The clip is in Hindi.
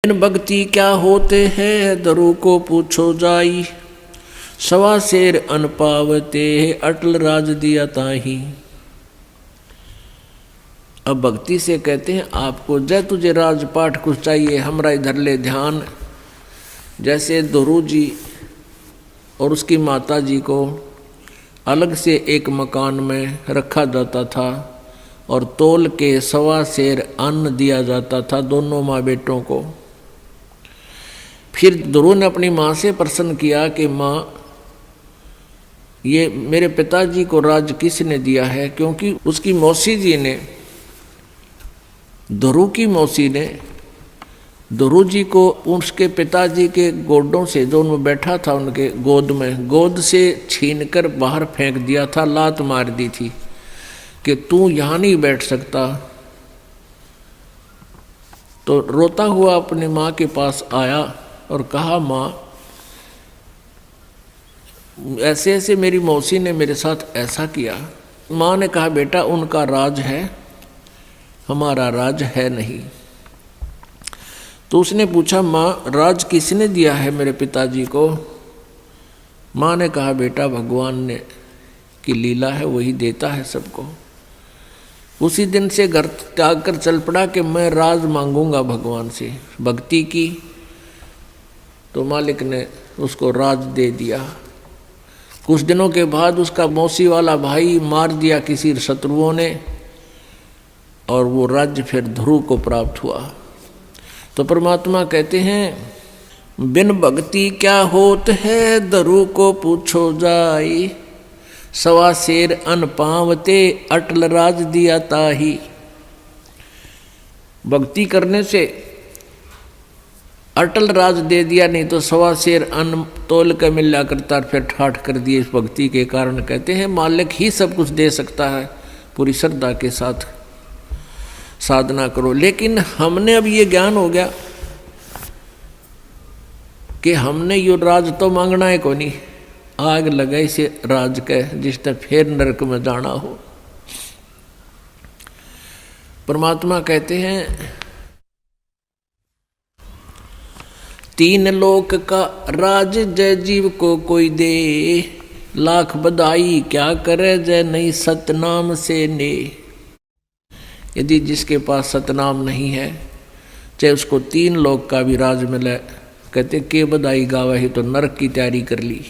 इन भक्ति क्या होते हैं दरु को पूछो जाई, सवा शेर अन पावते अटल राज दिया ताही। अब भक्ति से कहते हैं आपको जय तुझे राजपाठ कुछ चाहिए हमरा इधर ले ध्यान। जैसे दोरू जी और उसकी माता जी को अलग से एक मकान में रखा जाता था और तोल के सवा शेर अन्न दिया जाता था दोनों माँ बेटों को। फिर दोरू ने अपनी माँ से प्रश्न किया कि माँ ये मेरे पिताजी को राज किसने दिया है, क्योंकि उसकी मौसी जी ने दोरू की मौसी ने दोरू जी को उसके पिताजी के गोडों से जो उनमें बैठा था उनके गोद में गोद से छीनकर बाहर फेंक दिया था, लात मार दी थी कि तू यहाँ नहीं बैठ सकता। तो रोता हुआ अपनी माँ के पास आया और कहा माँ ऐसे ऐसे मेरी मौसी ने मेरे साथ ऐसा किया। माँ ने कहा बेटा उनका राज है, हमारा राज है नहीं। तो उसने पूछा माँ राज किसने दिया है मेरे पिताजी को। माँ ने कहा बेटा भगवान ने की लीला है, वही देता है सबको। उसी दिन से घर त्याग कर चल पड़ा कि मैं राज मांगूंगा भगवान से। भक्ति की तो मालिक ने उसको राज दे दिया। कुछ दिनों के बाद उसका मौसी वाला भाई मार दिया किसी शत्रुओं ने और वो राज्य फिर ध्रुव को प्राप्त हुआ। तो परमात्मा कहते हैं बिन भक्ति क्या होत है दरु को पूछो जाई, सवा शेर अन पावते अटल राज दिया ताही। भक्ति करने से अटल राज दे दिया, नहीं तो सवा शेर अन्न तोल के मिला करता फिर ठाठ कर दिए। इस भक्ति के कारण कहते हैं मालिक ही सब कुछ दे सकता है, पूरी श्रद्धा के साथ साधना करो। लेकिन हमने अब ये ज्ञान हो गया कि हमने यो राज तो मांगना है को नहीं, आग लगे इसे राज के जिसने फिर नरक में जाना हो। परमात्मा कहते हैं तीन लोक का राज जय जीव को कोई दे, लाख बधाई क्या करे जय नहीं सतनाम से ने। यदि जिसके पास सतनाम नहीं है चाहे उसको तीन लोक का भी राज मिले, कहते के बधाई गावा ही तो नरक की तैयारी कर ली।